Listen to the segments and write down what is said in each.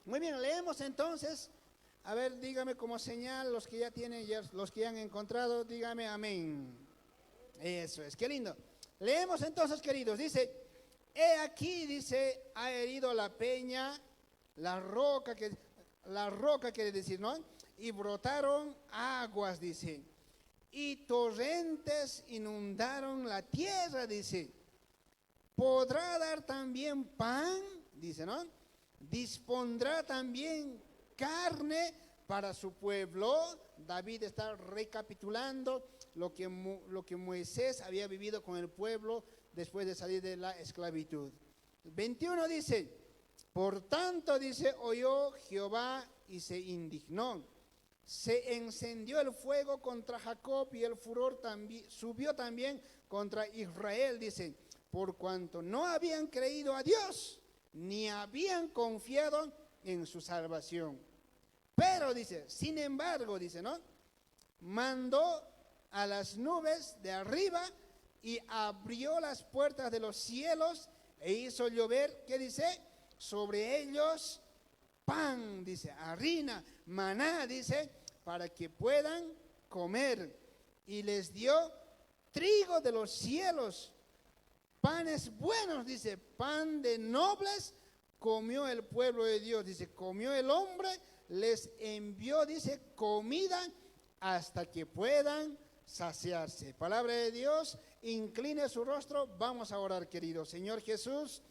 Muy bien, leemos entonces. A ver, dígame como señal los que ya tienen, los que ya han encontrado, dígame amén. Eso es, qué lindo. Leemos entonces, queridos, dice, he aquí, dice, ha herido la peña, la roca quiere decir, ¿no? Y brotaron aguas, dice, y torrentes inundaron la tierra, dice. ¿Podrá dar también pan? Dice, ¿no? Dispondrá también carne para su pueblo. David está recapitulando lo que Moisés había vivido con el pueblo después de salir de la esclavitud. 21 dice, por tanto, dice, oyó Jehová y se indignó. Se encendió el fuego contra Jacob y el furor también, subió también contra Israel, dice, por cuanto no habían creído a Dios, ni habían confiado en su salvación. Pero dice, sin embargo, dice, ¿no? Mandó a las nubes de arriba y abrió las puertas de los cielos e hizo llover, ¿qué dice? Sobre ellos pan, dice, harina, maná, dice, para que puedan comer. Y les dio trigo de los cielos, panes buenos, dice, pan de nobles, comió el pueblo de Dios, dice, comió el hombre, les envió, dice, comida hasta que puedan saciarse. Palabra de Dios, incline su rostro, vamos a orar, querido Señor Jesús.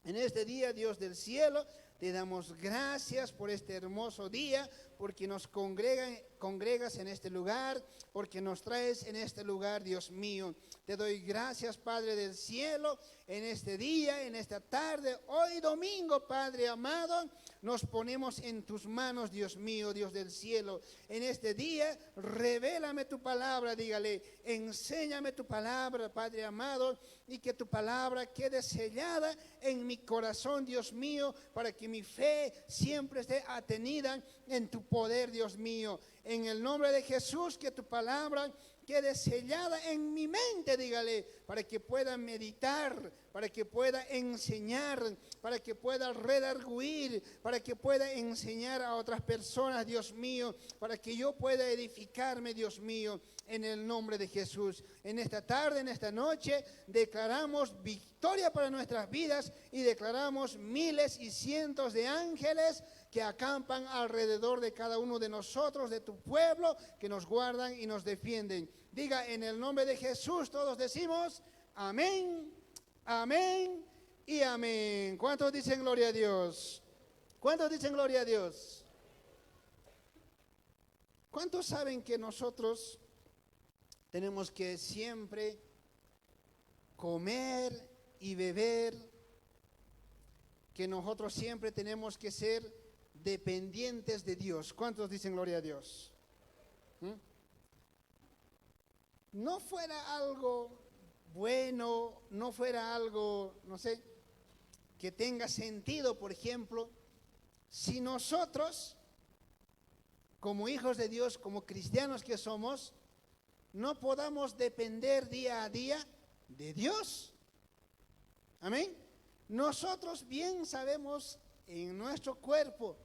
En este día, Dios del cielo, te damos gracias por este hermoso día, porque nos congregas en este lugar, porque nos traes en este lugar, Dios mío. Te doy gracias, Padre del cielo, en este día, en esta tarde, hoy domingo, Padre amado, nos ponemos en tus manos, Dios mío, Dios del cielo. En este día, revélame tu palabra, dígale, enséñame tu palabra, Padre amado, y que tu palabra quede sellada en mi corazón, Dios mío, para que mi fe siempre esté atenida en tu poder, Dios mío. En el nombre de Jesús, que tu palabra quede sellada en mi mente, dígale, para que pueda meditar, para que pueda enseñar, para que pueda redarguir, para que pueda enseñar a otras personas, Dios mío, para que yo pueda edificarme, Dios mío, en el nombre de Jesús. En esta tarde, en esta noche, declaramos victoria para nuestras vidas y declaramos miles y cientos de ángeles que acampan alrededor de cada uno de nosotros, de tu pueblo, que nos guardan y nos defienden. Diga, en el nombre de Jesús, todos decimos amén, amén y amén. ¿Cuántos dicen gloria a Dios? ¿Cuántos dicen gloria a Dios? ¿Cuántos saben que nosotros tenemos que siempre comer y beber? Que nosotros siempre tenemos que ser dependientes de Dios. ¿Cuántos dicen gloria a Dios? No fuera algo bueno, no fuera algo, no sé, que tenga sentido, por ejemplo, si nosotros, como hijos de Dios, como cristianos que somos, no podamos depender día a día de Dios. Amén. Nosotros bien sabemos en nuestro cuerpo,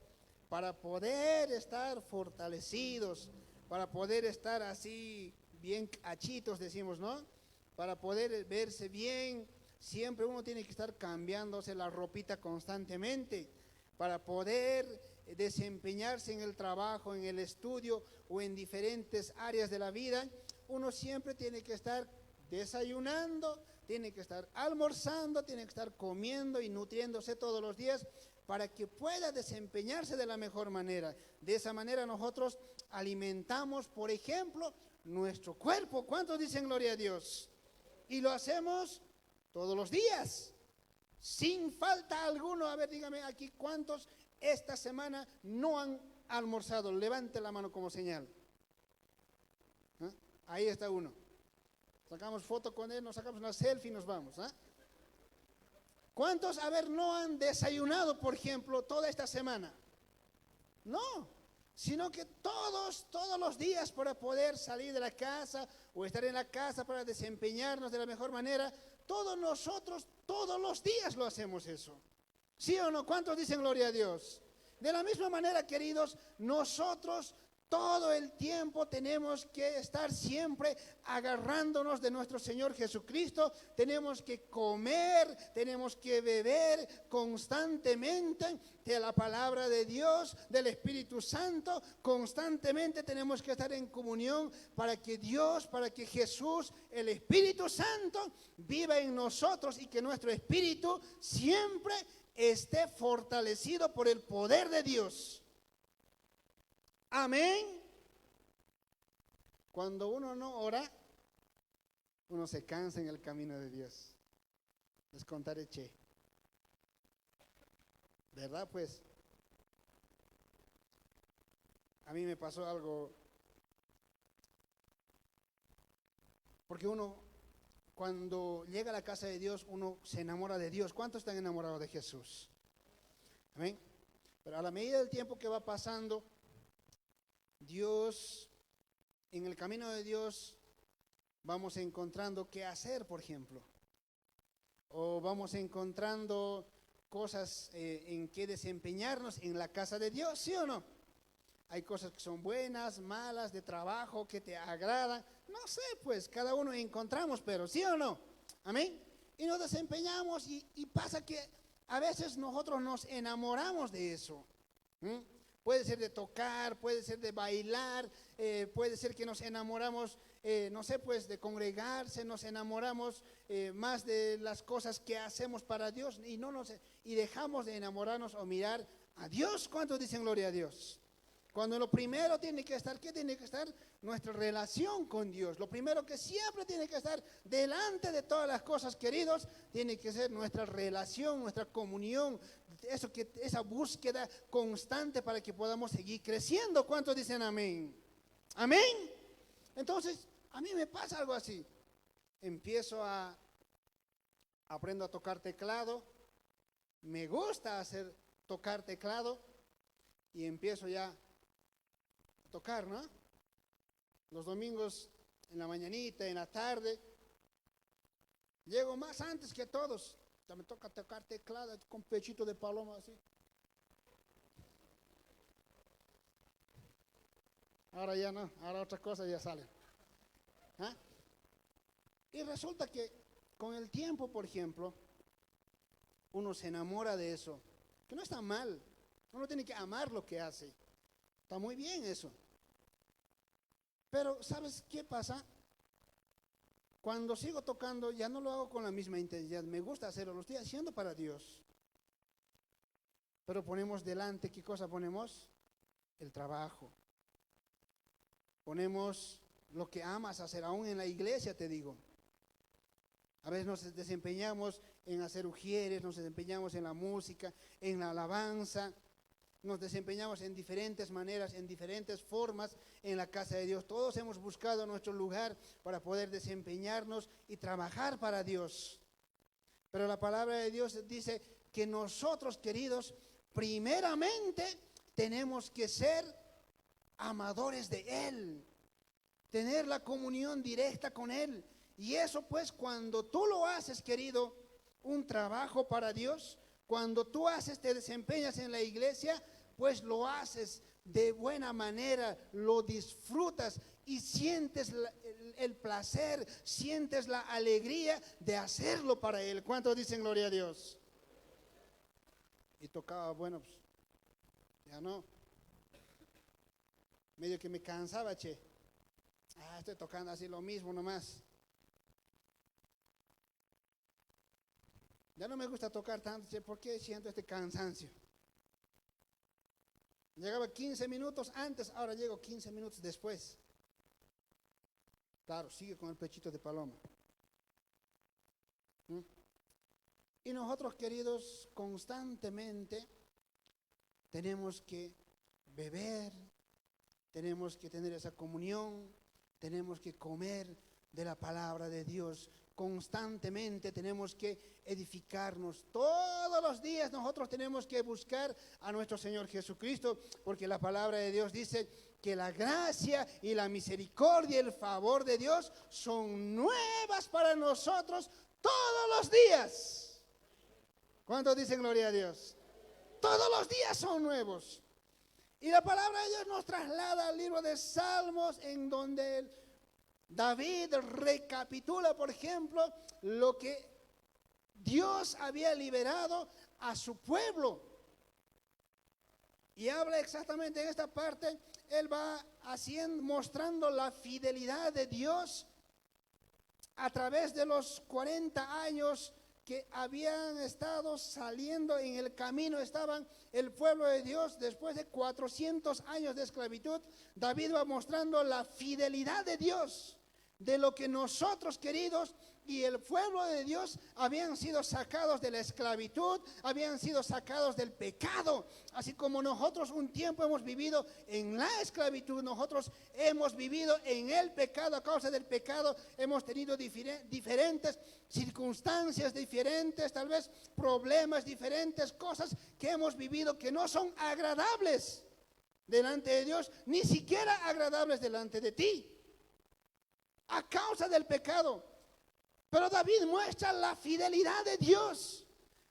para poder estar fortalecidos, para poder estar así bien cachitos, decimos, ¿no? Para poder verse bien, siempre uno tiene que estar cambiándose la ropita constantemente, para poder desempeñarse en el trabajo, en el estudio o en diferentes áreas de la vida. Uno siempre tiene que estar desayunando, tiene que estar almorzando, tiene que estar comiendo y nutriéndose todos los días para que pueda desempeñarse de la mejor manera. De esa manera nosotros alimentamos, por ejemplo, nuestro cuerpo. ¿Cuántos dicen gloria a Dios? Y lo hacemos todos los días, sin falta alguno. A ver, dígame aquí, ¿cuántos esta semana no han almorzado? Levante la mano como señal. ¿Ah? Ahí está uno. Sacamos foto con él, nos sacamos una selfie y nos vamos. ¿Ah? ¿Cuántos, a ver, no han desayunado, por ejemplo, toda esta semana? No, sino que todos los días, para poder salir de la casa o estar en la casa para desempeñarnos de la mejor manera, todos nosotros, todos los días lo hacemos eso. ¿Sí o no? ¿Cuántos dicen gloria a Dios? De la misma manera, queridos, nosotros todo el tiempo tenemos que estar siempre agarrándonos de nuestro Señor Jesucristo. Tenemos que comer, tenemos que beber constantemente de la palabra de Dios, del Espíritu Santo. Constantemente tenemos que estar en comunión para que Dios, para que Jesús, el Espíritu Santo, viva en nosotros y que nuestro espíritu siempre esté fortalecido por el poder de Dios. Amén. Cuando uno no ora, uno se cansa en el camino de Dios. Les contaré, ¿verdad? Pues a mí me pasó algo, porque uno cuando llega a la casa de Dios, uno se enamora de Dios. ¿Cuántos están enamorados de Jesús? Amén. Pero a la medida del tiempo que va pasando, Dios, en el camino de Dios, vamos encontrando qué hacer, por ejemplo. O vamos encontrando cosas en que desempeñarnos en la casa de Dios, ¿sí o no? Hay cosas que son buenas, malas, de trabajo, que te agradan. No sé, pues cada uno encontramos, pero ¿sí o no? Amén. Y nos desempeñamos y pasa que a veces nosotros nos enamoramos de eso. Puede ser de tocar, puede ser de bailar, puede ser que nos enamoramos, no sé, pues de congregarse, nos enamoramos más de las cosas que hacemos para Dios y dejamos de enamorarnos o mirar a Dios. ¿Cuántos dicen gloria a Dios? Cuando lo primero tiene que estar, ¿qué tiene que estar? Nuestra relación con Dios. Lo primero que siempre tiene que estar delante de todas las cosas, queridos, tiene que ser nuestra relación, nuestra comunión, esa búsqueda constante para que podamos seguir creciendo. ¿Cuántos dicen amén? Amén. Entonces, a mí me pasa algo así. Aprendo a tocar teclado, me gusta tocar teclado y empiezo ya a tocar, ¿no? Los domingos en la mañanita, en la tarde, llego más antes que todos. Ya me toca tocar teclado con pechito de paloma así. Ahora ya no, ahora otras cosas ya salen. ¿Ah? Y resulta que con el tiempo, por ejemplo, uno se enamora de eso, que no está mal. Uno tiene que amar lo que hace. Está muy bien eso. Pero ¿sabes qué pasa? Cuando sigo tocando ya no lo hago con la misma intensidad. Me gusta hacerlo, lo estoy haciendo para Dios. Pero ponemos delante, ¿qué cosa ponemos? El trabajo. Ponemos lo que amas hacer, aún en la iglesia te digo. A veces nos desempeñamos en hacer ujieres, nos desempeñamos en la música, en la alabanza, nos desempeñamos en diferentes maneras, en diferentes formas en la casa de Dios. Todos hemos buscado nuestro lugar para poder desempeñarnos y trabajar para Dios. Pero la palabra de Dios dice que nosotros, queridos, primeramente tenemos que ser amadores de Él, tener la comunión directa con Él. Y eso pues cuando tú lo haces, querido, un trabajo para Dios, cuando tú te desempeñas en la iglesia, pues lo haces de buena manera, lo disfrutas y sientes el placer, sientes la alegría de hacerlo para Él. ¿Cuántos dicen gloria a Dios? Y tocaba, bueno, pues ya no. Medio que me cansaba, estoy tocando así lo mismo nomás. Ya no me gusta tocar tanto, porque siento este cansancio. Llegaba 15 minutos antes, ahora llego 15 minutos después. Claro, sigue con el pechito de paloma. Y nosotros, queridos, constantemente tenemos que beber, tenemos que tener esa comunión, tenemos que comer de la palabra de Dios. Constantemente tenemos que edificarnos. Todos los días nosotros tenemos que buscar a nuestro Señor Jesucristo, porque la palabra de Dios dice que la gracia y la misericordia y el favor de Dios son nuevas para nosotros todos los días. ¿Cuántos dicen gloria a Dios? todos los días son nuevos. Y la palabra de Dios nos traslada al libro de Salmos, en donde David recapitula, por ejemplo, lo que Dios había liberado a su pueblo. Y habla exactamente en esta parte, él va mostrando la fidelidad de Dios a través de los 40 años que habían estado saliendo en el camino, estaban el pueblo de Dios después de 400 años de esclavitud. David va mostrando la fidelidad de Dios, de lo que nosotros, queridos, y el pueblo de Dios habían sido sacados de la esclavitud, habían sido sacados del pecado. Así como nosotros un tiempo hemos vivido en la esclavitud, nosotros hemos vivido en el pecado. A causa del pecado hemos tenido diferentes circunstancias, diferentes tal vez problemas, diferentes cosas que hemos vivido que no son agradables delante de Dios, ni siquiera agradables delante de ti, a causa del pecado. Pero David muestra la fidelidad de Dios,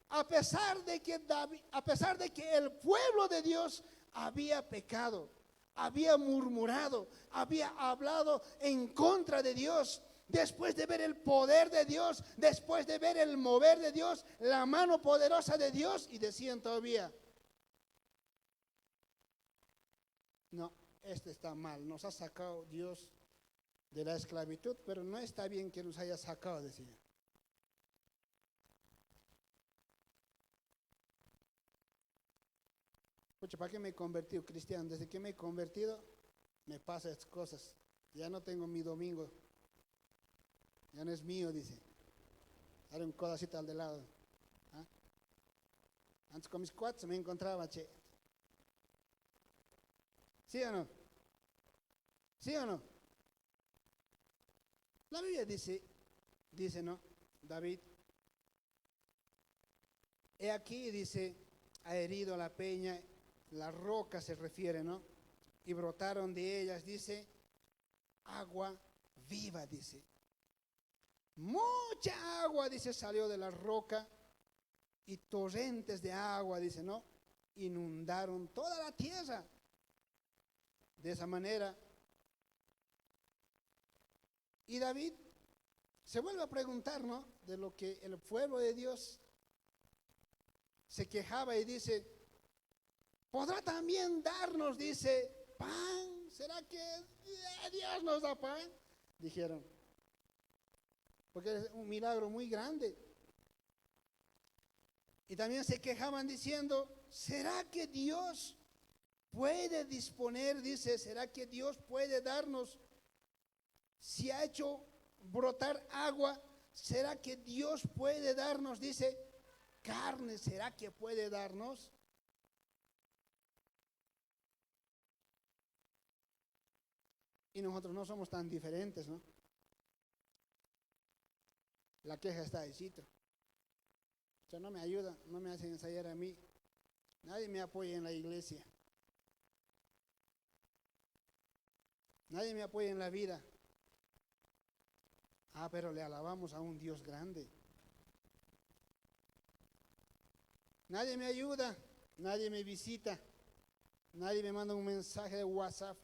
a pesar de que el pueblo de Dios había pecado, había murmurado, había hablado en contra de Dios. Después de ver el poder de Dios, después de ver el mover de Dios, la mano poderosa de Dios, y decían todavía: no, este está mal, nos ha sacado Dios de la esclavitud, pero no está bien que nos haya sacado, decía. Pucha, ¿para qué me he convertido cristiano? Desde que me he convertido, me pasan estas cosas. Ya no tengo mi domingo. Ya no es mío, dice. Haré un codacito al de lado. ¿Ah? Antes con mis cuates me encontraba, che. ¿Sí o no? ¿Sí o no? La Biblia dice, ¿no? David, he aquí, dice, ha herido la peña, la roca se refiere, ¿no? Y brotaron de ellas, dice, agua viva, dice. Mucha agua, dice, salió de la roca, y torrentes de agua, dice, ¿no? Inundaron toda la tierra. De esa manera. Y David se vuelve a preguntar, ¿no? De lo que el pueblo de Dios se quejaba y dice: ¿podrá también darnos, dice, pan? ¿Será que Dios nos da pan? Dijeron. Porque es un milagro muy grande. Y también se quejaban diciendo: ¿será que Dios puede disponer? Dice, ¿será que Dios puede darnos? Si ha hecho brotar agua, ¿será que Dios puede darnos? Dice, carne, ¿será que puede darnos? Y nosotros no somos tan diferentes, ¿no? La queja está ahí, cito. O sea, no me ayuda, no me hace ensayar a mí. Nadie me apoya en la iglesia. Nadie me apoya en la vida. Ah, pero le alabamos a un Dios grande. Nadie me ayuda, nadie me visita, nadie me manda un mensaje de WhatsApp.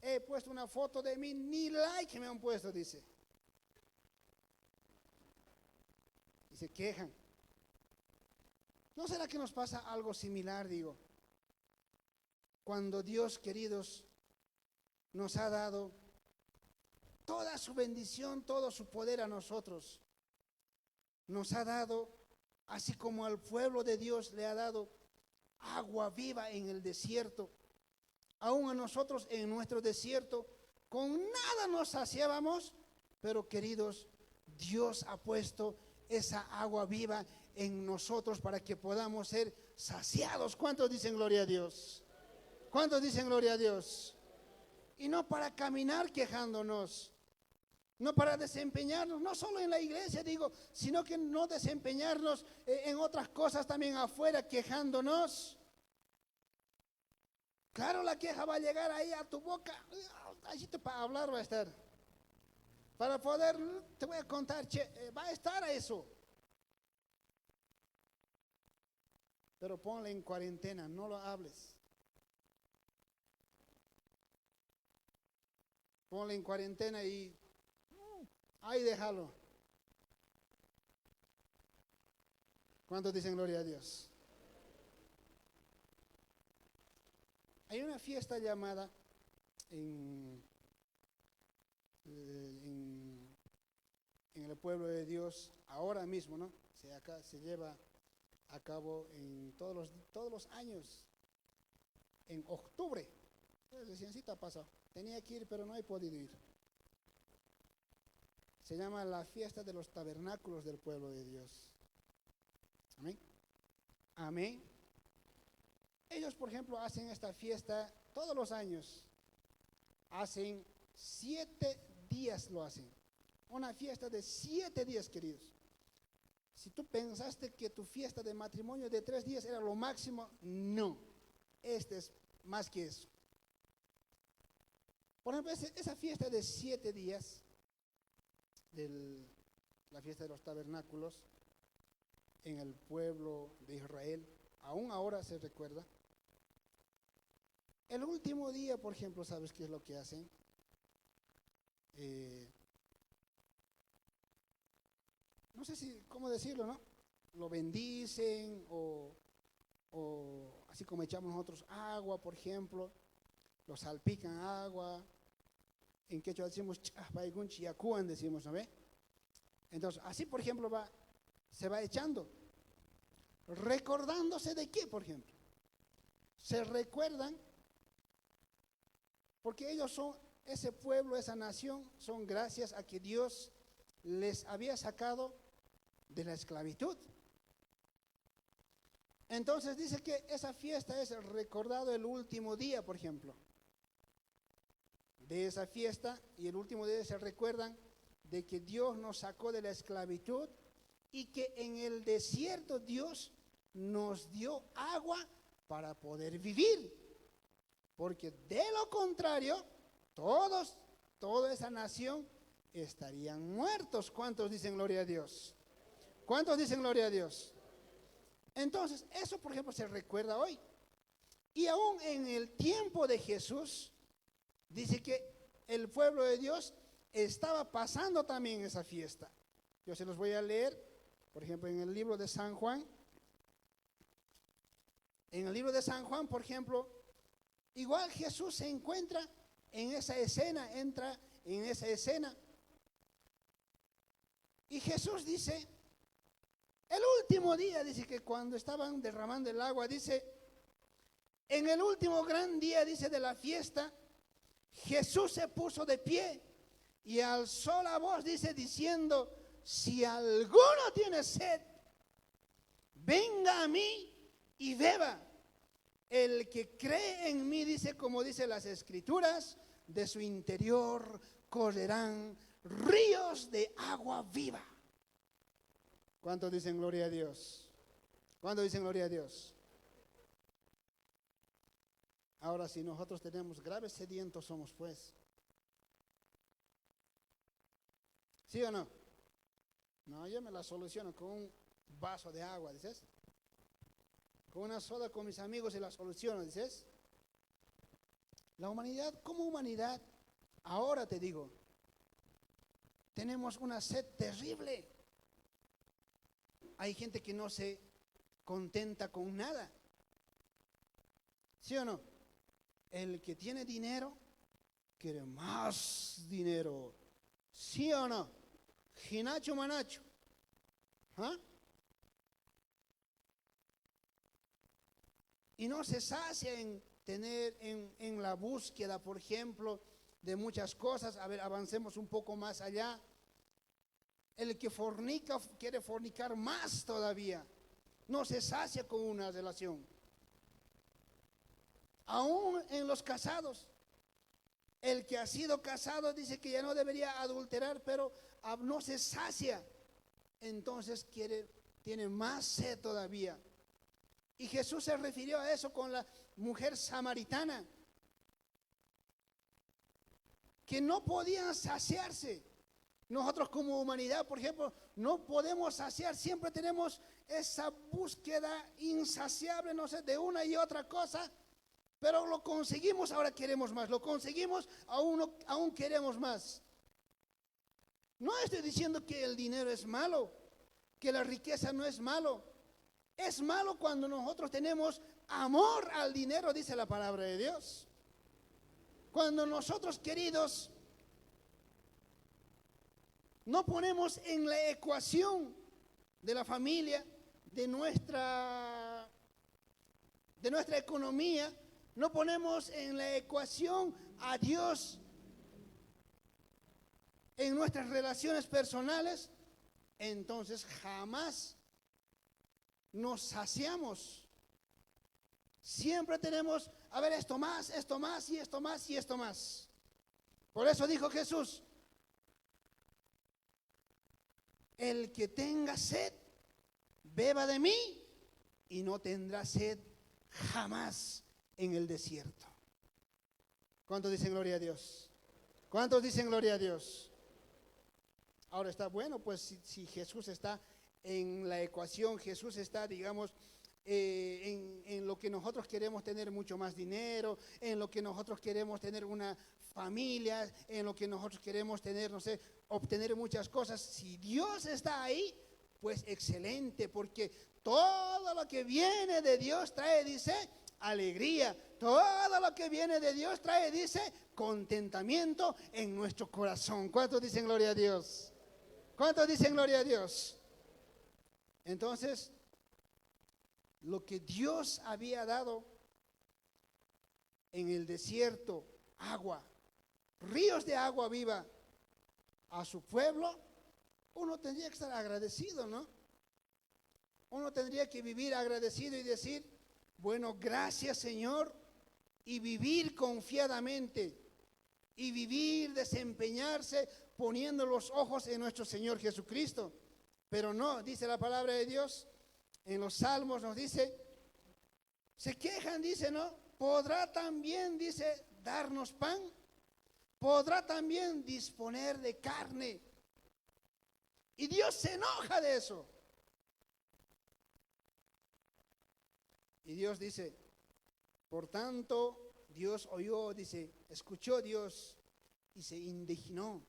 He puesto una foto de mí, ni like me han puesto, dice. Y se quejan. ¿No será que nos pasa algo similar, digo? Cuando Dios, queridos, nos ha dado toda su bendición, todo su poder a nosotros. Nos ha dado, así como al pueblo de Dios le ha dado agua viva en el desierto. Aún a nosotros en nuestro desierto, con nada nos saciábamos, pero queridos, Dios ha puesto esa agua viva en nosotros para que podamos ser saciados. ¿Cuántos dicen gloria a Dios? ¿Cuántos dicen gloria a Dios? Y no para caminar quejándonos, no para desempeñarnos, no solo en la iglesia, digo, sino que no desempeñarnos en otras cosas también afuera quejándonos. Claro, la queja va a llegar ahí a tu boca, allí para hablar va a estar. Para poder, te voy a contar, va a estar a eso. pero ponle en cuarentena, no lo hables. Ponle en cuarentena y ahí déjalo. ¿Cuántos dicen gloria a Dios? Hay una fiesta llamada en el pueblo de Dios ahora mismo, ¿no? Se lleva a cabo en todos los años, en octubre. Reciencito ha pasado. Tenía que ir, pero no he podido ir. Se llama la fiesta de los tabernáculos del pueblo de Dios. Amén. Amén. Ellos, por ejemplo, hacen esta fiesta todos los años. Hacen 7 días lo hacen. Una fiesta de 7 días, queridos. Si tú pensaste que tu fiesta de matrimonio de 3 días era lo máximo, no. Este es más que eso. Por ejemplo, esa fiesta de 7 días, la fiesta de los tabernáculos, en el pueblo de Israel, aún ahora se recuerda. El último día, por ejemplo, ¿sabes qué es lo que hacen? No sé cómo decirlo, ¿no? Lo bendicen o así como echamos nosotros agua, por ejemplo, lo salpican agua. En quechua decimos chapaigun chiacuan, decimos, ¿no ve? Entonces, así, por ejemplo, se va echando. ¿Recordándose de qué, por ejemplo? Se recuerdan porque ellos son, ese pueblo, esa nación, son gracias a que Dios les había sacado de la esclavitud. Entonces dice que esa fiesta es recordado el último día, por ejemplo, de esa fiesta, y el último día se recuerdan de que Dios nos sacó de la esclavitud y que en el desierto Dios nos dio agua para poder vivir. Porque de lo contrario, toda esa nación estarían muertos. ¿Cuántos dicen gloria a Dios? ¿Cuántos dicen gloria a Dios? Entonces, eso por ejemplo se recuerda hoy. Y aún en el tiempo de Jesús, dice que el pueblo de Dios estaba pasando también esa fiesta. Yo se los voy a leer, por ejemplo, en el libro de San Juan. En el libro de San Juan, por ejemplo, igual Jesús se encuentra en esa escena, entra en esa escena. Y Jesús dice, el último día, dice que cuando estaban derramando el agua, dice, en el último gran día, dice, de la fiesta, Jesús se puso de pie y alzó la voz, dice, diciendo, si alguno tiene sed, venga a mí y beba. El que cree en mí, dice, como dice las escrituras, de su interior correrán ríos de agua viva. ¿Cuántos dicen gloria a Dios? ¿Cuántos dicen gloria a Dios? Ahora, si nosotros tenemos graves sedientos, somos pues. ¿Sí o no? No, yo me la soluciono con un vaso de agua, dices. Con una soda con mis amigos y la soluciono, dices. La humanidad, como humanidad, ahora te digo, tenemos una sed terrible. Hay gente que no se contenta con nada. ¿Sí o no? El que tiene dinero quiere más dinero. ¿Sí o no? Ginacho manacho. ¿Ah? Y no se sacia en tener en la búsqueda, por ejemplo, de muchas cosas. A ver, avancemos un poco más allá. El que fornica quiere fornicar más todavía. No se sacia con una relación. Aún en los casados. El que ha sido casado dice que ya no debería adulterar, pero no se sacia. Entonces tiene más sed todavía. Y Jesús se refirió a eso con la mujer samaritana, que no podían saciarse. Nosotros como humanidad, por ejemplo, no podemos saciar, siempre tenemos esa búsqueda insaciable, no sé, de una y otra cosa, pero lo conseguimos, ahora queremos más, lo conseguimos, aún queremos más. No estoy diciendo que el dinero es malo, que la riqueza no es malo. Es malo cuando nosotros tenemos amor al dinero, dice la palabra de Dios. Cuando nosotros, queridos, no ponemos en la ecuación de la familia, de nuestra economía, no ponemos en la ecuación a Dios en nuestras relaciones personales, entonces jamás nos saciamos. Siempre tenemos, a ver, esto más, y esto más, y esto más. Por eso dijo Jesús, el que tenga sed, beba de mí y no tendrá sed jamás en el desierto. ¿Cuántos dicen gloria a Dios? ¿Cuántos dicen gloria a Dios? Ahora está bueno, pues si Jesús está en la ecuación, Jesús está, digamos, en lo que nosotros queremos tener mucho más dinero, en lo que nosotros queremos tener una familia, en lo que nosotros queremos tener, no sé, obtener muchas cosas. Si Dios está ahí, pues excelente, porque todo lo que viene de Dios trae, dice, alegría. Todo lo que viene de Dios trae, dice, contentamiento en nuestro corazón. ¿Cuántos dicen gloria a Dios? ¿Cuántos dicen gloria a Dios? Entonces, lo que Dios había dado en el desierto, agua, ríos de agua viva a su pueblo, uno tendría que estar agradecido, ¿no? Uno tendría que vivir agradecido y decir, bueno, gracias Señor, y vivir confiadamente, y vivir, desempeñarse, poniendo los ojos en nuestro Señor Jesucristo. Pero no, dice la palabra de Dios, en los Salmos nos dice, se quejan, dice, ¿no? Podrá también, dice, darnos pan, podrá también disponer de carne. Y Dios se enoja de eso. Y Dios dice, por tanto, Dios oyó, dice, escuchó Dios y se indignó.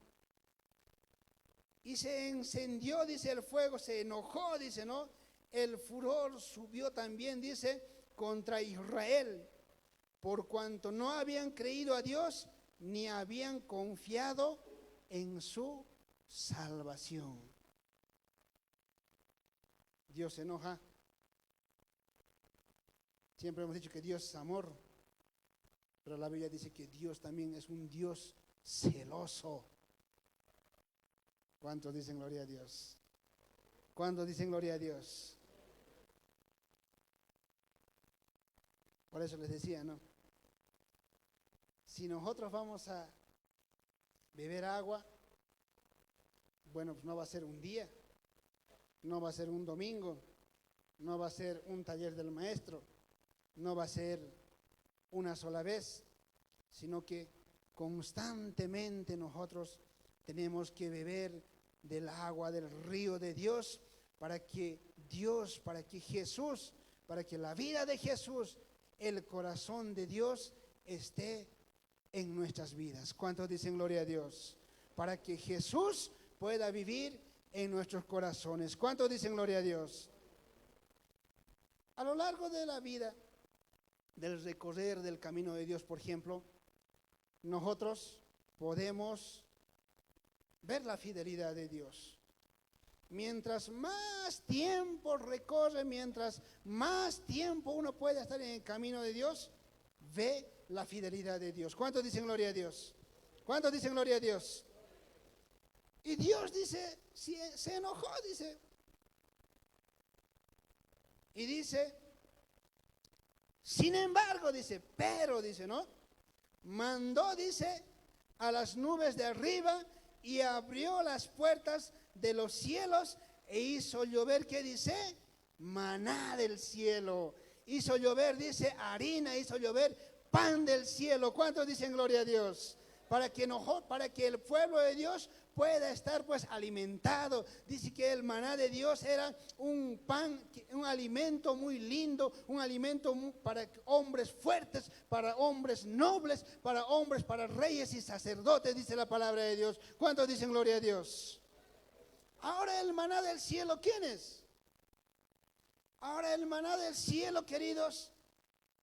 Y se encendió, dice, el fuego, se enojó, dice, ¿no? El furor subió también, dice, contra Israel, por cuanto no habían creído a Dios, ni habían confiado en su salvación. Dios se enoja. Siempre hemos dicho que Dios es amor, pero la Biblia dice que Dios también es un Dios celoso. ¿Cuántos dicen gloria a Dios? ¿Cuántos dicen gloria a Dios? Por eso les decía, ¿no? Si nosotros vamos a beber agua, bueno, pues no va a ser un día, no va a ser un domingo, no va a ser un taller del maestro, no va a ser una sola vez, sino que constantemente nosotros tenemos que beber del agua, del río de Dios, para que Dios, para que Jesús, para que la vida de Jesús, el corazón de Dios esté en nuestras vidas. ¿Cuántos dicen gloria a Dios? Para que Jesús pueda vivir en nuestros corazones. ¿Cuántos dicen gloria a Dios? A lo largo de la vida, del recorrer del camino de Dios, por ejemplo, nosotros podemos ver la fidelidad de Dios. Mientras más tiempo recorre, mientras más tiempo uno puede estar en el camino de Dios, ve la fidelidad de Dios. ¿Cuántos dicen gloria a Dios? ¿Cuántos dicen gloria a Dios? Y Dios dice, si se enojó, dice. Y dice, sin embargo, dice, pero, dice, ¿no? Mandó, dice, a las nubes de arriba y abrió las puertas de los cielos e hizo llover, ¿qué dice? Maná del cielo. Hizo llover, dice, harina, hizo llover pan del cielo. ¿Cuántos dicen gloria a Dios? para que el pueblo de Dios pueda estar pues alimentado. Dice que el maná de Dios era un pan, un alimento muy lindo, un alimento para hombres fuertes, para hombres nobles, para reyes y sacerdotes, dice la palabra de Dios. ¿Cuántos dicen gloria a Dios? Ahora el maná del cielo, ¿quién es? Ahora el maná del cielo, queridos,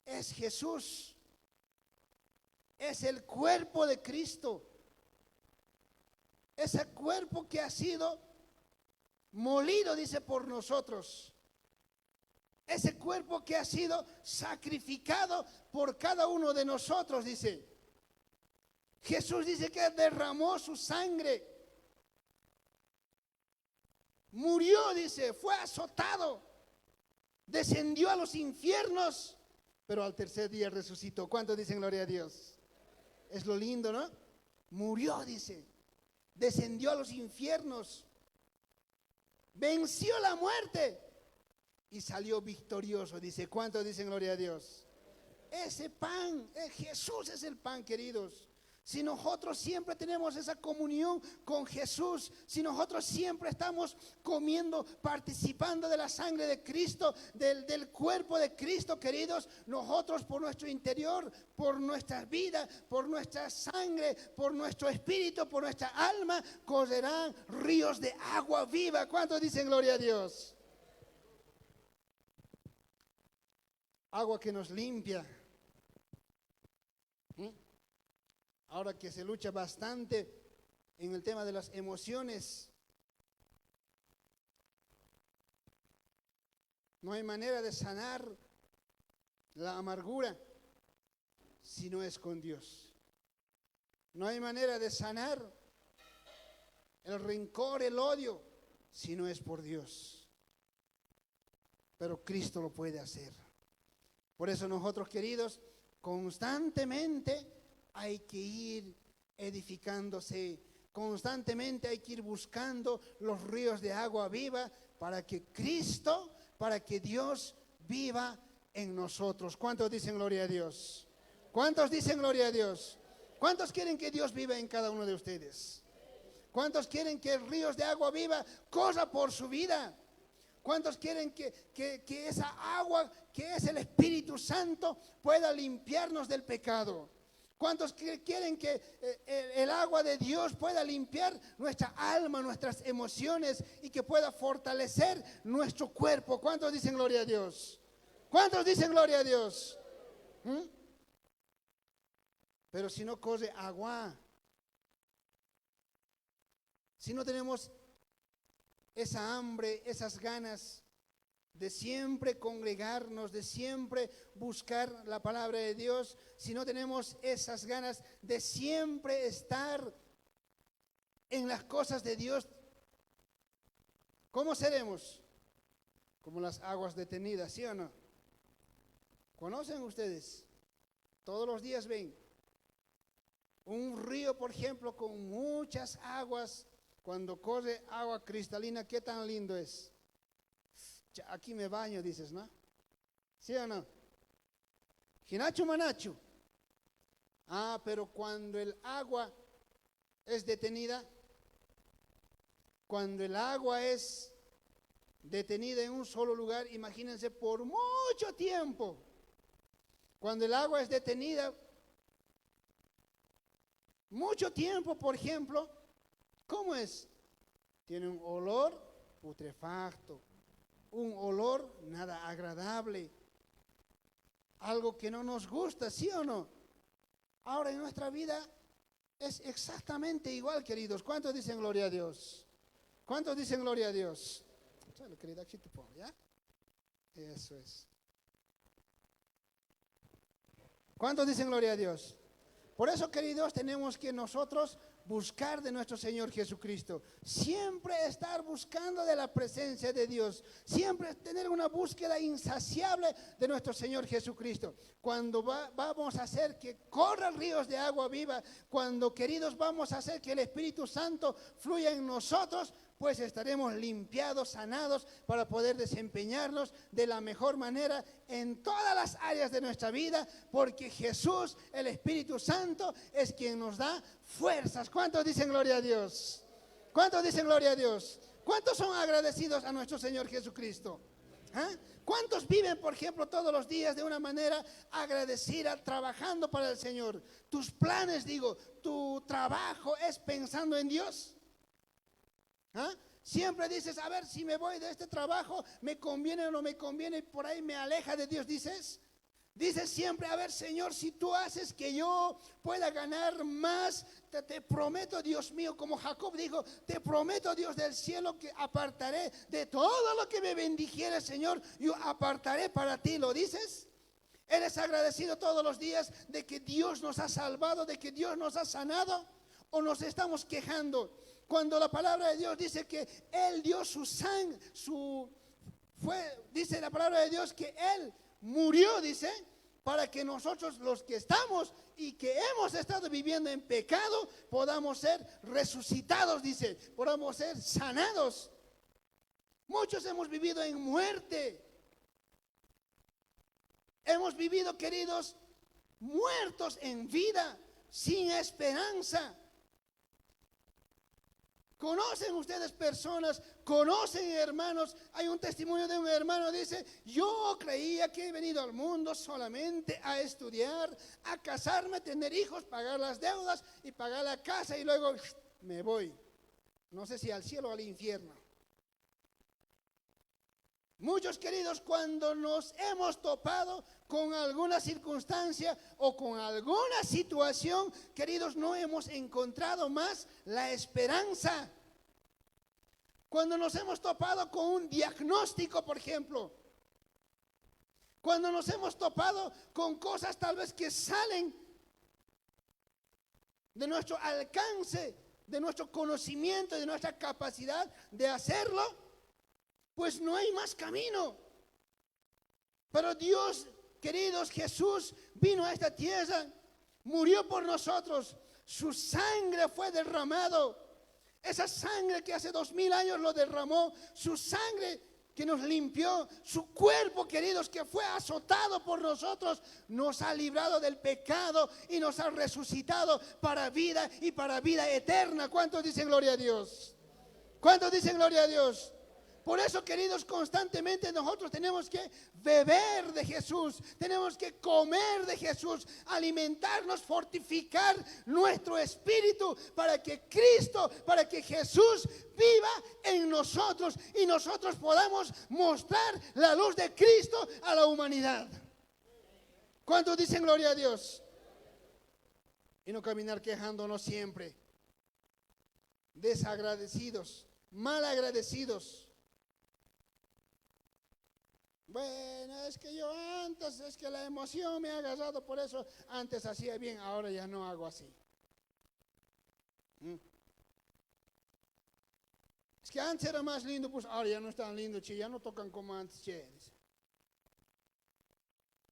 es Jesús. Es el cuerpo de Cristo. Ese cuerpo que ha sido molido, dice, por nosotros. Ese cuerpo que ha sido sacrificado por cada uno de nosotros, dice. Jesús dice que derramó su sangre. Murió, dice, fue azotado. Descendió a los infiernos, pero al tercer día resucitó. ¿Cuántos dicen gloria a Dios? Es lo lindo, ¿no? Murió, dice. Descendió a los infiernos. Venció la muerte. Y salió victorioso, dice. ¿Cuántos dicen gloria a Dios? Ese pan, Jesús es el pan, queridos. Si nosotros siempre tenemos esa comunión con Jesús, si nosotros siempre estamos comiendo, participando de la sangre de Cristo, del cuerpo de Cristo, queridos, nosotros por nuestro interior, por nuestra vida, por nuestra sangre, por nuestro espíritu, por nuestra alma, correrán ríos de agua viva. ¿Cuántos dicen gloria a Dios? Agua que nos limpia. Ahora que se lucha bastante en el tema de las emociones, no hay manera de sanar la amargura si no es con Dios. No hay manera de sanar el rencor, el odio, si no es por Dios. Pero Cristo lo puede hacer. Por eso nosotros, queridos, constantemente hay que ir edificándose, constantemente hay que ir buscando los ríos de agua viva para que Cristo, para que Dios viva en nosotros. ¿Cuántos dicen gloria a Dios? ¿Cuántos dicen gloria a Dios? ¿Cuántos quieren que Dios viva en cada uno de ustedes? ¿Cuántos quieren que ríos de agua viva corra por su vida? ¿Cuántos quieren que esa agua, que es el Espíritu Santo, pueda limpiarnos del pecado? ¿Cuántos quieren que el agua de Dios pueda limpiar nuestra alma, nuestras emociones y que pueda fortalecer nuestro cuerpo? ¿Cuántos dicen gloria a Dios? ¿Cuántos dicen gloria a Dios? Pero si no corre agua, si no tenemos esa hambre, esas ganas de siempre congregarnos, de siempre buscar la palabra de Dios, si no tenemos esas ganas de siempre estar en las cosas de Dios, ¿cómo seremos? Como las aguas detenidas, ¿sí o no? ¿Conocen ustedes? Todos los días ven un río, por ejemplo, con muchas aguas. Cuando corre agua cristalina, ¿qué tan lindo es? Aquí me baño, dices, ¿no? ¿Sí o no? Hinachu manachu. Pero cuando el agua es detenida, cuando el agua es detenida en un solo lugar, imagínense por mucho tiempo. Cuando el agua es detenida, mucho tiempo, por ejemplo, ¿cómo es? Tiene un olor putrefacto, un olor nada agradable, algo que no nos gusta, ¿sí o no? Ahora en nuestra vida es exactamente igual, queridos. ¿Cuántos dicen gloria a Dios? ¿Cuántos dicen gloria a Dios? ¿Ya? Eso es. ¿Cuántos dicen gloria a Dios? Por eso, queridos, tenemos que nosotros buscar de nuestro Señor Jesucristo. Siempre estar buscando de la presencia de Dios. Siempre tener una búsqueda insaciable de nuestro Señor Jesucristo. Cuando vamos a hacer que corran ríos de agua viva, cuando, queridos, vamos a hacer que el Espíritu Santo fluya en nosotros, pues estaremos limpiados, sanados, para poder desempeñarnos de la mejor manera en todas las áreas de nuestra vida, porque Jesús, el Espíritu Santo, es quien nos da fuerzas. ¿Cuántos dicen gloria a Dios? ¿Cuántos dicen gloria a Dios? ¿Cuántos son agradecidos a nuestro Señor Jesucristo? ¿Ah? ¿Cuántos viven, por ejemplo, todos los días de una manera agradecida, trabajando para el Señor? Tus planes, digo, tu trabajo es pensando en Dios. ¿Ah? Siempre dices, a ver, si me voy de este trabajo, ¿me conviene o no me conviene? Y por ahí me aleja de Dios, dices. Dices siempre, a ver, Señor, si tú haces que yo pueda ganar más, te prometo, Dios mío, como Jacob dijo, te prometo, Dios del cielo, que apartaré de todo lo que me bendijere, Señor, yo apartaré para ti. ¿Lo dices? ¿Eres agradecido todos los días de que Dios nos ha salvado, de que Dios nos ha sanado? ¿O nos estamos quejando? Cuando la palabra de Dios dice que Él dio su sangre, dice la palabra de Dios que Él murió, dice, para que nosotros, los que estamos y que hemos estado viviendo en pecado, podamos ser resucitados, dice, podamos ser sanados. Muchos hemos vivido en muerte. Hemos vivido, queridos, muertos en vida, sin esperanza. ¿Conocen ustedes personas? ¿Conocen hermanos? Hay un testimonio de un hermano, dice, yo creía que he venido al mundo solamente a estudiar, a casarme, a tener hijos, pagar las deudas y pagar la casa y luego me voy. No sé si al cielo o al infierno. Muchos, queridos, cuando nos hemos topado con alguna circunstancia o con alguna situación, queridos, no hemos encontrado más la esperanza. Cuando nos hemos topado con un diagnóstico, por ejemplo, cuando nos hemos topado con cosas tal vez que salen de nuestro alcance, de nuestro conocimiento, de nuestra capacidad de hacerlo, pues no hay más camino. Pero Dios, queridos, Jesús vino a esta tierra, murió por nosotros, su sangre fue derramado. Esa sangre que hace 2000 años lo derramó, su sangre que nos limpió, su cuerpo, queridos, que fue azotado por nosotros, nos ha librado del pecado y nos ha resucitado para vida y para vida eterna. ¿Cuántos dicen gloria a Dios? ¿Cuántos dicen gloria a Dios? Por eso, queridos, constantemente nosotros tenemos que beber de Jesús, tenemos que comer de Jesús, alimentarnos, fortificar nuestro espíritu para que Cristo, para que Jesús viva en nosotros y nosotros podamos mostrar la luz de Cristo a la humanidad. ¿Cuántos dicen gloria a Dios? Y no caminar quejándonos siempre, desagradecidos, malagradecidos. Bueno, es que yo antes, es que la emoción me ha agarrado, por eso antes hacía bien, ahora ya no hago así. Es que antes era más lindo, pues ahora ya no es tan lindo, che, ya no tocan como antes, che.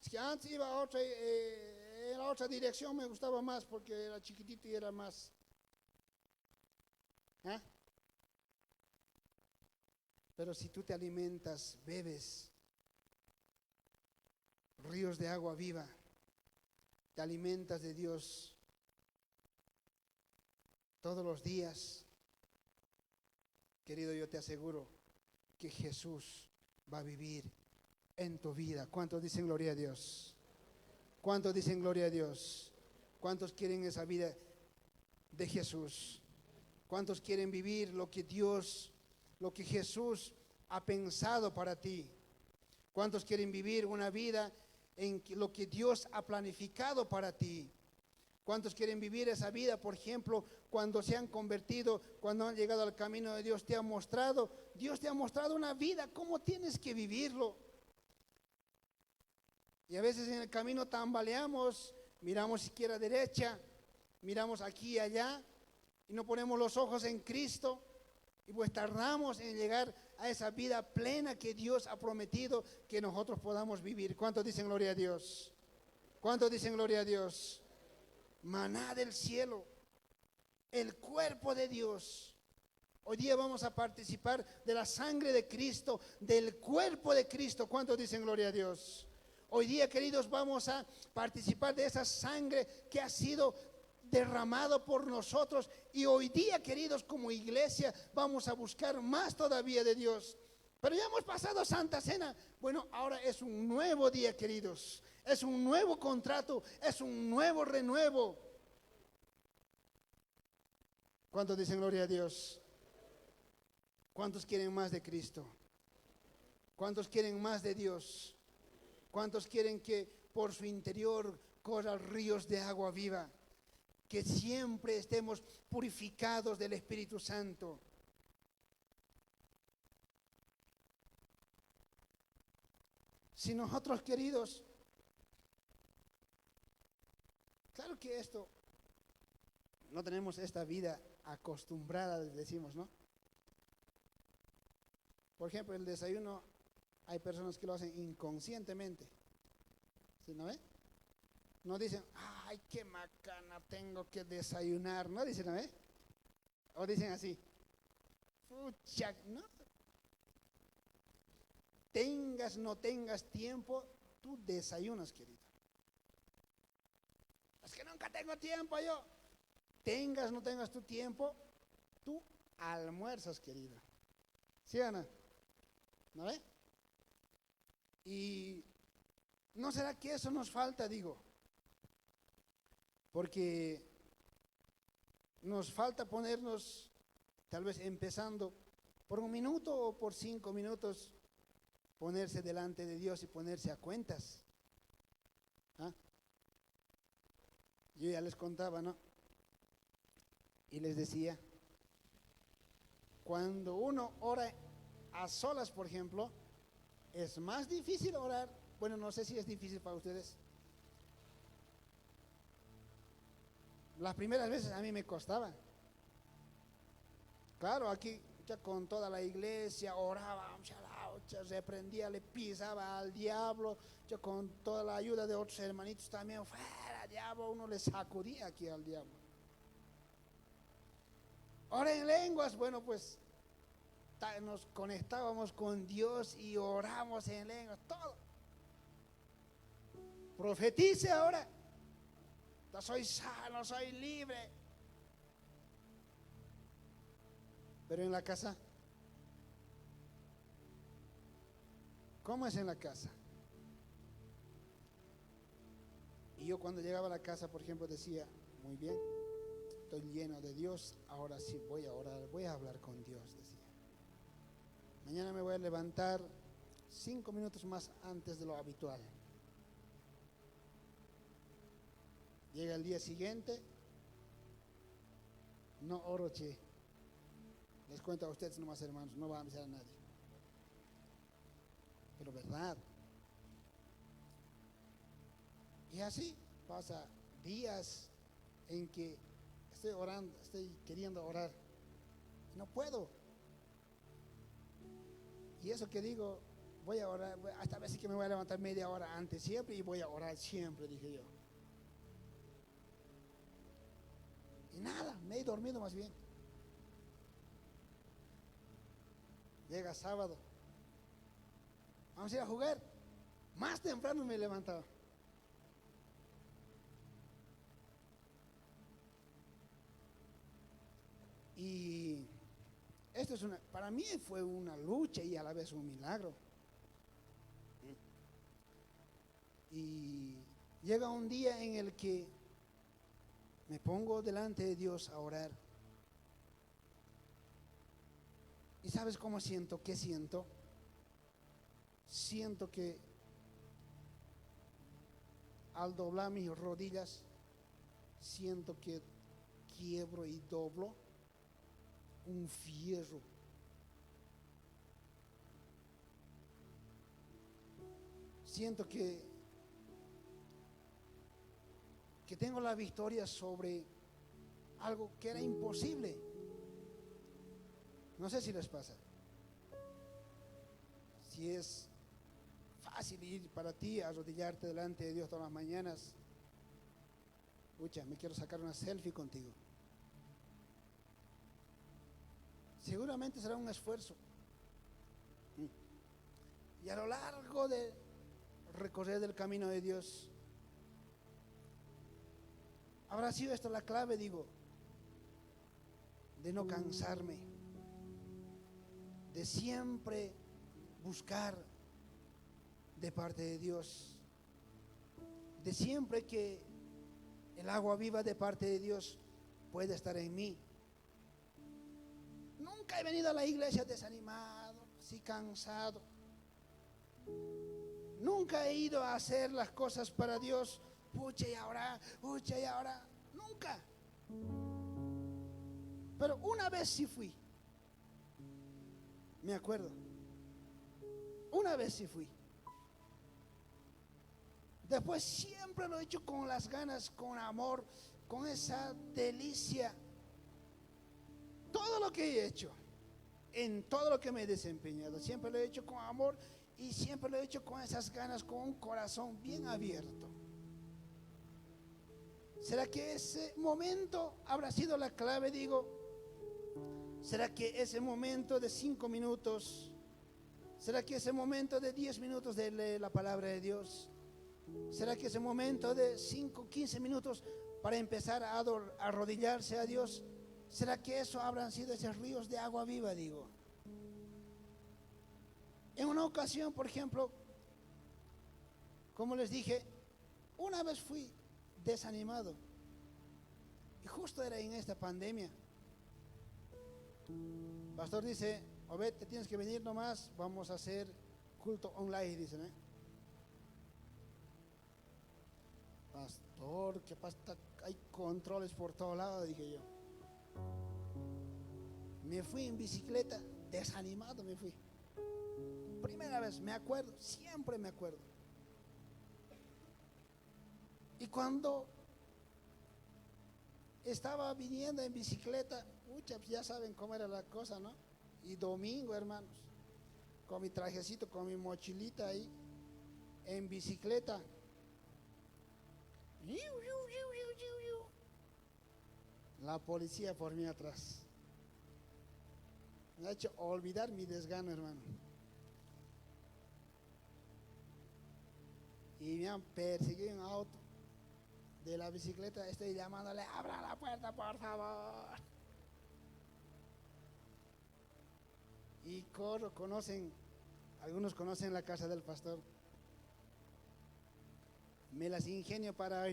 Es que antes iba a otra, en la otra dirección me gustaba más porque era chiquitito y era más. ¿Ah? Pero si tú te alimentas, bebes ríos de agua viva, te alimentas de Dios todos los días, querido, yo te aseguro que Jesús va a vivir en tu vida. ¿Cuántos dicen gloria a Dios? ¿Cuántos dicen gloria a Dios? ¿Cuántos quieren esa vida de Jesús? ¿Cuántos quieren vivir lo que Dios, lo que Jesús ha pensado para ti? ¿Cuántos quieren vivir una vida en lo que Dios ha planificado para ti? ¿Cuántos quieren vivir esa vida, por ejemplo, cuando se han convertido, cuando han llegado al camino de Dios? Dios te ha mostrado una vida, cómo tienes que vivirlo. Y a veces en el camino tambaleamos, miramos izquierda, derecha, miramos aquí y allá, y no ponemos los ojos en Cristo, y pues tardamos en llegar a esa vida plena que Dios ha prometido que nosotros podamos vivir. ¿Cuántos dicen gloria a Dios? ¿Cuántos dicen gloria a Dios? Maná del cielo, el cuerpo de Dios. Hoy día vamos a participar de la sangre de Cristo, del cuerpo de Cristo. ¿Cuántos dicen gloria a Dios? Hoy día, queridos, vamos a participar de esa sangre que ha sido derramado por nosotros. Y hoy día, queridos, como iglesia, vamos a buscar más todavía de Dios. Pero ya hemos pasado Santa Cena. Bueno, ahora es un nuevo día, queridos. Es un nuevo contrato, es un nuevo renuevo. ¿Cuántos dicen gloria a Dios? ¿Cuántos quieren más de Cristo? ¿Cuántos quieren más de Dios? ¿Cuántos quieren que por su interior corran ríos de agua viva? Que siempre estemos purificados del Espíritu Santo. Si nosotros, queridos, claro que esto, no tenemos esta vida acostumbrada, decimos, ¿no? Por ejemplo, el desayuno, hay personas que lo hacen inconscientemente. ¿Sí, no ve? No dicen, ay, qué macana, tengo que desayunar. No dicen, ¿no ve? O dicen así, pucha, ¿no? Tengas, no tengas tiempo, tú desayunas, querido. Es que nunca tengo tiempo yo. Tengas, no tengas tu tiempo, tú almuerzas, querido. ¿Sí o no? ¿No ve? Y ¿no será que eso nos falta, digo? Porque nos falta ponernos, tal vez empezando por 1 minuto o por 5 minutos, ponerse delante de Dios y ponerse a cuentas. ¿Ah? Yo ya les contaba, ¿no? Y les decía, cuando uno ora a solas, por ejemplo, es más difícil orar. Bueno, no sé si es difícil para ustedes. Las primeras veces a mí me costaba. Claro, aquí ya con toda la iglesia oraba, reprendía, le pisaba al diablo. Yo con toda la ayuda de otros hermanitos también, fuera diablo, uno le sacudía aquí al diablo. Ora en lenguas, bueno, pues nos conectábamos con Dios y oramos en lenguas, todo. Profetice ahora. Ya soy sano, soy libre. Pero en la casa, ¿cómo es en la casa? Y yo cuando llegaba a la casa, por ejemplo, decía, muy bien, estoy lleno de Dios, ahora sí voy a orar, voy a hablar con Dios, decía. Mañana me voy a levantar 5 minutos más antes de lo habitual. Llega el día siguiente, no oro, che. Les cuento a ustedes nomás, hermanos, no va a avisar a nadie. Pero verdad. Y así pasa días en que estoy orando, estoy queriendo orar. No puedo. Y eso que digo, voy a orar, hasta a veces que me voy a levantar media hora antes siempre y voy a orar siempre, dije yo. Y nada, me he dormido más bien. Llega sábado, vamos a ir a jugar. Más temprano me he levantado. Y esto es para mí fue una lucha y a la vez un milagro. Y llega un día en el que me pongo delante de Dios a orar. ¿Y sabes cómo siento? ¿Qué siento? Siento que al doblar mis rodillas, siento que quiebro y doblo un fierro. Siento que tengo la victoria sobre algo que era imposible. No sé si les pasa. Si es fácil ir para ti, arrodillarte delante de Dios todas las mañanas. Pucha, me quiero sacar una selfie contigo. seguramente será un esfuerzo. Y a lo largo de recorrer el camino de Dios, habrá sido esta la clave, digo, de no cansarme, de siempre buscar de parte de Dios, de siempre que el agua viva de parte de Dios puede estar en mí. Nunca he venido a la iglesia desanimado, así cansado. Nunca he ido a hacer las cosas para Dios, pucha y ahora, nunca. Pero una vez sí fui, me acuerdo, una vez sí fui. Después siempre lo he hecho con las ganas, con amor, con esa delicia. Todo lo que he hecho, en todo lo que me he desempeñado, siempre lo he hecho con amor y siempre lo he hecho con esas ganas, con un corazón bien abierto. ¿Será que ese momento habrá sido la clave, digo? ¿Será que ese momento de 5 minutos? ¿Será que ese momento de 10 minutos de leer la palabra de Dios? ¿Será que ese momento de 5, 15 minutos para empezar a arrodillarse a Dios? ¿Será que eso habrán sido esos ríos de agua viva, digo? En una ocasión, por ejemplo, como les dije, una vez fui desanimado y justo era en esta pandemia. El pastor dice: Obed, te tienes que venir nomás, vamos a hacer culto online, dicen, ¿eh? Pastor, ¿qué pasa? Hay controles por todos lados, dije yo. Me fui en bicicleta, desanimado me fui. Primera vez, me acuerdo, siempre me acuerdo. Y cuando estaba viniendo en bicicleta, pues ya saben cómo era la cosa, ¿no? Y domingo, hermanos, con mi trajecito, con mi mochilita ahí, en bicicleta. La policía por mí atrás. Me ha hecho olvidar mi desgano, hermano. Y me han perseguido en auto. De la bicicleta estoy llamándole: abra la puerta, por favor. Y corro, algunos conocen la casa del pastor. Me las ingenio para...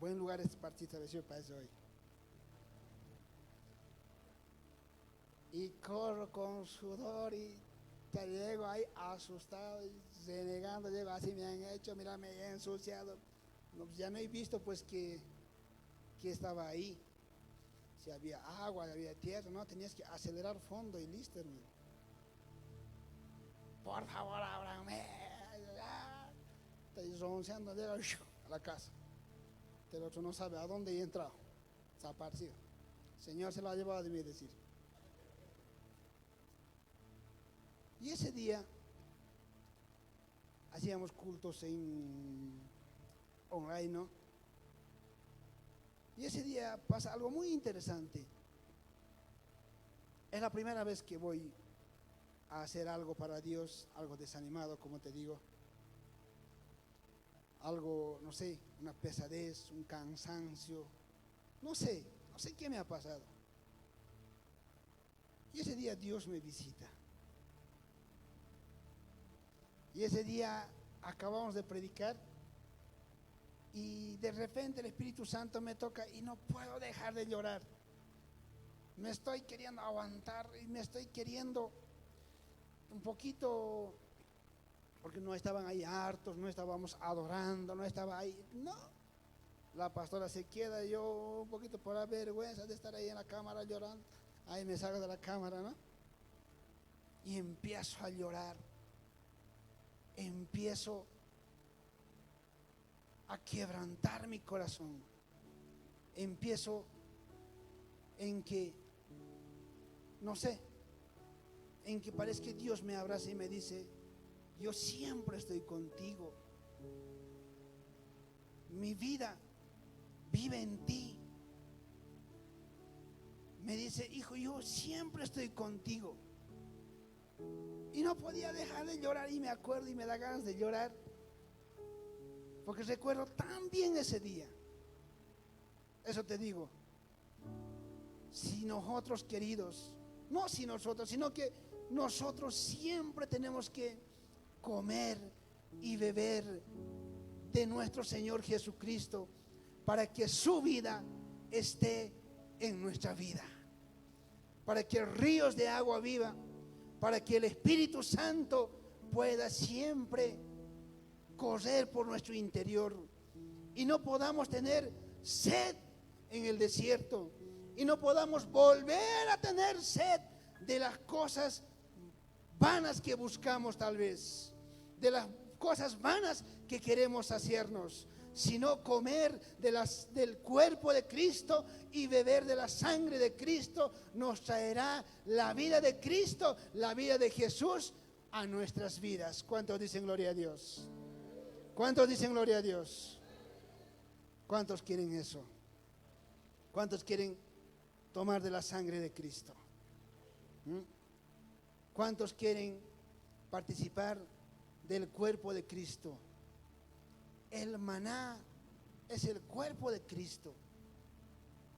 Buen lugar este partido estableció para eso hoy. Y corro con sudor y te llego ahí asustado y renegando, llego así me han hecho, mira, me he ensuciado. No, pues ya no he visto pues que estaba ahí. Si había agua, había tierra, no, tenías que acelerar fondo y listo, hermano. Por favor, ábrame. Estoy ronceando, llego a la casa. El otro no sabe a dónde he entrado. Desaparecido. El Señor se lo ha llevado de mí, decir. Y ese día hacíamos cultos online, ¿no? Y ese día pasa algo muy interesante. Es la primera vez que voy a hacer algo para Dios, algo desanimado, como te digo. Algo, no sé, una pesadez, un cansancio, no sé qué me ha pasado. Y ese día Dios me visita. Y ese día acabamos de predicar y de repente el Espíritu Santo me toca y no puedo dejar de llorar. Me estoy queriendo aguantar y me estoy queriendo un poquito, porque no estaban ahí hartos, no estábamos adorando, no estaba ahí, no. La pastora se queda, yo un poquito por la vergüenza de estar ahí en la cámara llorando, ahí me salgo de la cámara, ¿no? Y empiezo a llorar, empiezo a quebrantar mi corazón, empiezo en que, no sé, en que parece que Dios me abraza y me dice: yo siempre estoy contigo, mi vida vive en ti, me dice, hijo, yo siempre estoy contigo. Y no podía dejar de llorar, y me acuerdo y me da ganas de llorar, porque recuerdo tan bien ese día. Eso te digo, si nosotros, queridos, no si nosotros, sino que nosotros siempre tenemos que comer y beber de nuestro Señor Jesucristo, para que su vida esté en nuestra vida, para que ríos de agua viva, para que el Espíritu Santo pueda siempre correr por nuestro interior y no podamos tener sed en el desierto y no podamos volver a tener sed de las cosas vanas que buscamos, tal vez de las cosas vanas que queremos hacernos, sino comer del cuerpo de Cristo y beber de la sangre de Cristo nos traerá la vida de Cristo, la vida de Jesús a nuestras vidas. ¿Cuántos dicen gloria a Dios? ¿Cuántos dicen gloria a Dios? ¿Cuántos quieren eso? ¿Cuántos quieren tomar de la sangre de Cristo? ¿Cuántos quieren participar del cuerpo de Cristo? El maná es el cuerpo de Cristo.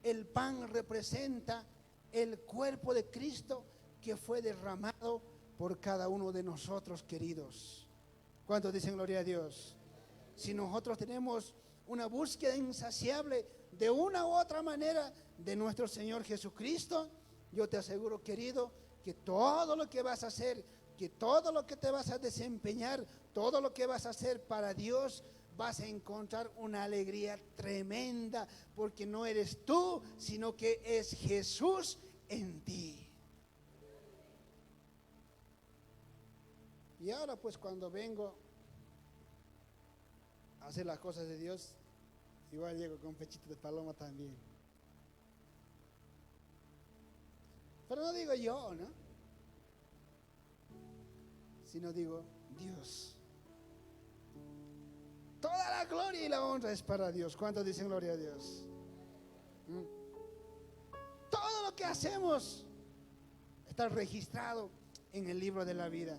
El pan representa el cuerpo de Cristo que fue derramado por cada uno de nosotros, queridos. ¿Cuántos dicen gloria a Dios? Si nosotros tenemos una búsqueda insaciable de una u otra manera de nuestro Señor Jesucristo, yo te aseguro, querido, que todo lo que vas a hacer, que todo lo que te vas a desempeñar, todo lo que vas a hacer para Dios, vas a encontrar una alegría tremenda, porque no eres tú, sino que es Jesús en ti. Y ahora pues cuando vengo a hacer las cosas de Dios, igual llego con pechito de paloma también. Pero no digo yo, ¿no? Sino digo Dios. Toda la gloria y la honra es para Dios. ¿Cuántos dicen gloria a Dios? Todo lo que hacemos está registrado en el libro de la vida.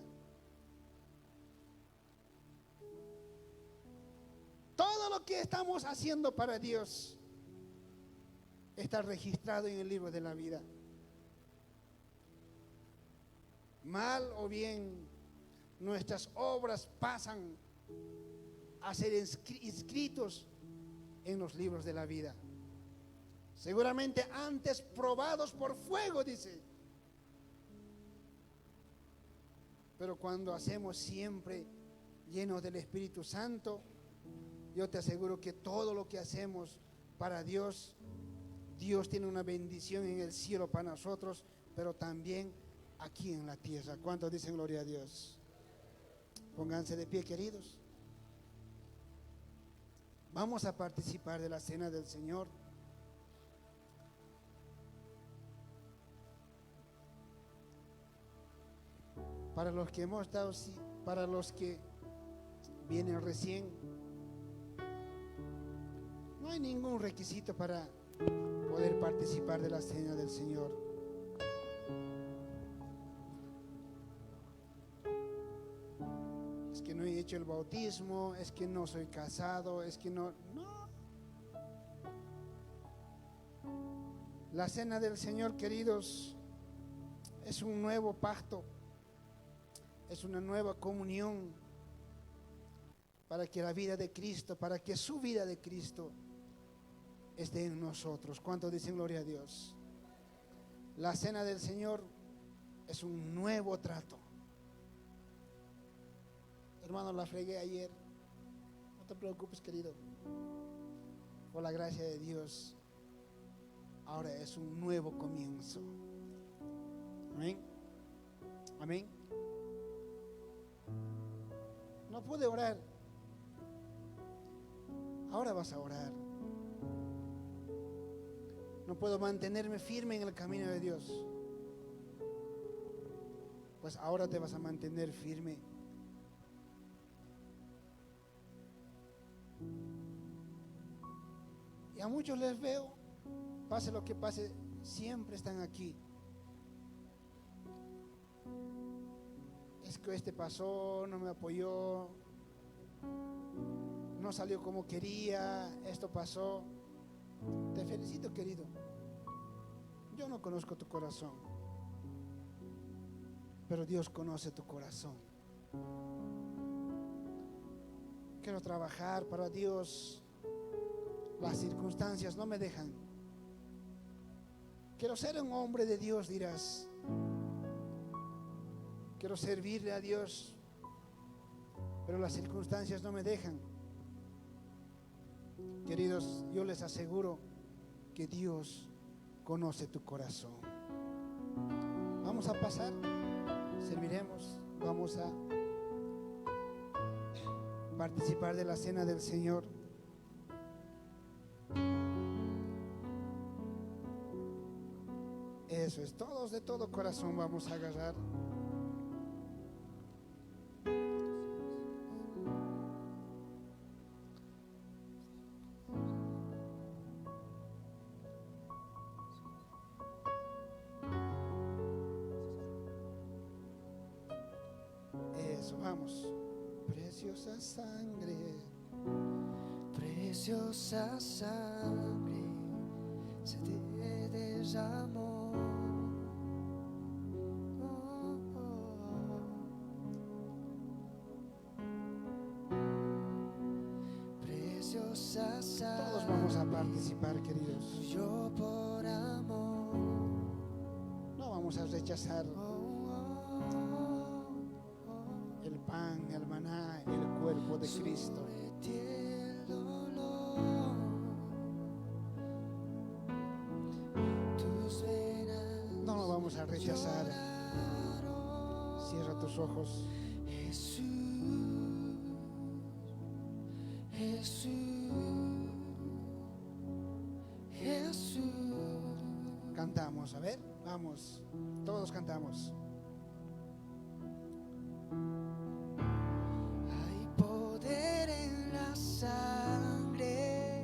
Todo lo que estamos haciendo para Dios está registrado en el libro de la vida. Mal o bien, nuestras obras pasan a ser inscritos en los libros de la vida. Seguramente antes probados por fuego, dice. Pero cuando hacemos siempre llenos del Espíritu Santo, yo te aseguro que todo lo que hacemos para Dios, Dios tiene una bendición en el cielo para nosotros, pero también aquí en la tierra. ¿Cuántos dicen gloria a Dios? Pónganse de pie, queridos. Vamos a participar de la cena del Señor. Para los que hemos estado, para los que vienen recién, no hay ningún requisito para poder participar de la cena del Señor. Es que no he hecho el bautismo, es que no soy casado, es que no. La cena del Señor, queridos, es un nuevo pacto, es una nueva comunión para que la vida de Cristo, para que su vida de Cristo esté en nosotros. ¿Cuántos dicen gloria a Dios? La cena del Señor es un nuevo trato. Hermano, la fregué ayer. No te preocupes, querido. Por la gracia de Dios, ahora es un nuevo comienzo. Amén. Amén. No pude orar. Ahora vas a orar. No puedo mantenerme firme en el camino de Dios. Pues ahora te vas a mantener firme. Y a muchos les veo, pase lo que pase, siempre están aquí. Es que este pasó, no me apoyó, no salió como quería, esto pasó. Te felicito, querido. Yo no conozco tu corazón, pero Dios conoce tu corazón. Quiero trabajar para Dios. Las circunstancias no me dejan. Quiero ser un hombre de Dios, dirás. Quiero servirle a Dios, pero las circunstancias no me dejan. Queridos, yo les aseguro que Dios conoce tu corazón. Vamos a pasar, serviremos, vamos a participar de la cena del Señor. Eso es, todos de todo corazón vamos a agarrar. Eso, vamos. Preciosa sangre, Preciosa sangre se te derramó. Oh, oh. Preciosa sangre. todos vamos a participar, queridos. Yo por amor. No vamos a rechazar el pan, el maná, el cuerpo de Cristo. No lo vamos a rechazar. Cierra tus ojos. Jesús, Jesús, Jesús. Cantamos, a ver, vamos. Todos cantamos. Hay poder en la sangre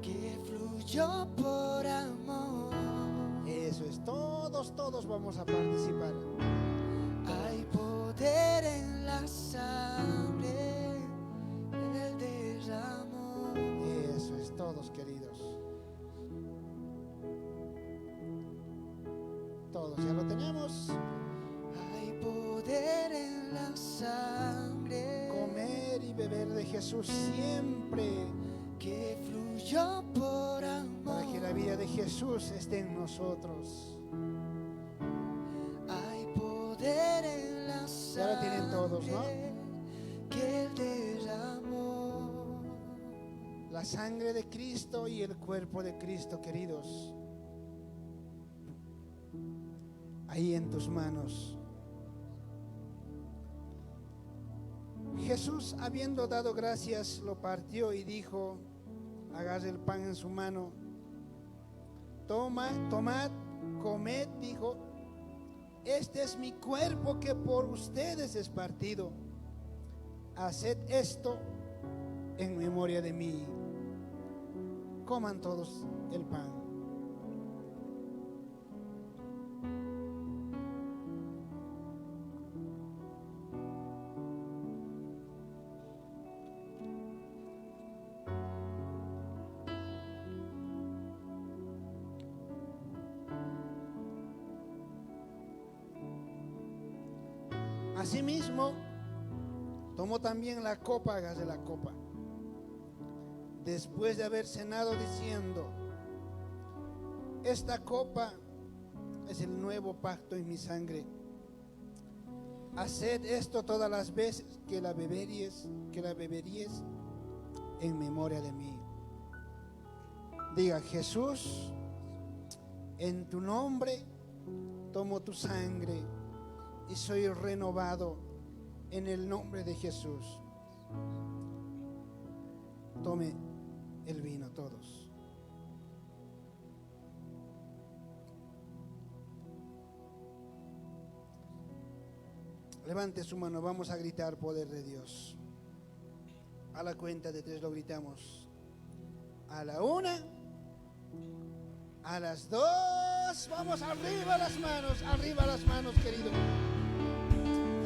que fluyó por amor. Eso es, todos vamos a participar. Hay poder en la sangre, el derramó. Eso es, todos, queridos. Todos, ya lo tenemos. Hay poder en la sangre Comer y beber de Jesús siempre, que fluyó por amor. para que la vida de Jesús esté en nosotros. Hay poder en la sangre. Ya lo tienen todos, ¿no? Que Él derramó. La sangre de Cristo y el cuerpo de Cristo, queridos. Ahí en tus manos. Jesús, habiendo dado gracias, lo partió y dijo: agarre el pan en su mano. Tomad, comed, dijo: este es mi cuerpo que por ustedes es partido. Haced esto en memoria de mí. Coman todos el pan. Asimismo, tomó también la copa, hágase la copa, después de haber cenado, diciendo: esta copa es el nuevo pacto en mi sangre. Haced esto todas las veces que la beberíes en memoria de mí. Diga: Jesús, en tu nombre tomo tu sangre y soy renovado en el nombre de Jesús. Tome el vino todos. Levante su mano, vamos a gritar poder de Dios. A la cuenta de 3 lo gritamos. A la 1, A las 2, vamos arriba las manos, querido.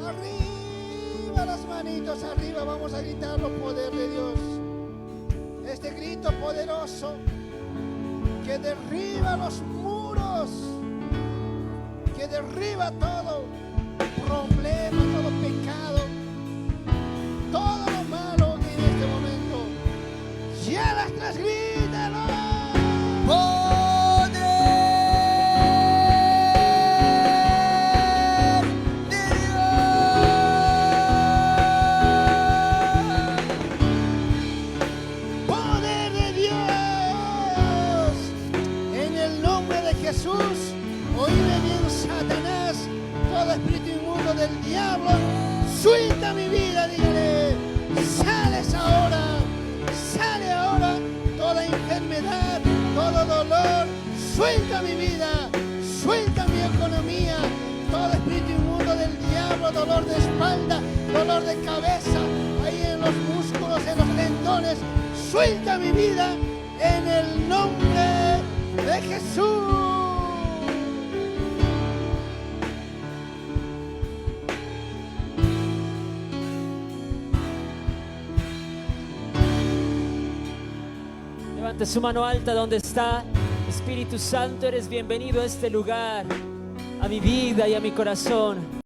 Arriba las manitos, arriba, vamos a gritar los poder de Dios. Este grito poderoso que derriba los muros, que derriba todo problema, todo pecado, todo lo malo en este momento. Ya las tres, grítalo. Jesús, oíme bien, Satanás, todo espíritu inmundo del diablo, suelta mi vida, dígale, sale ahora, toda enfermedad, todo dolor, suelta mi vida, suelta mi economía, todo espíritu inmundo del diablo, dolor de espalda, dolor de cabeza, ahí en los músculos, en los tendones, suelta mi vida en el nombre de Jesús. Levante su mano alta donde está. Espíritu Santo, eres bienvenido a este lugar, a mi vida y a mi corazón.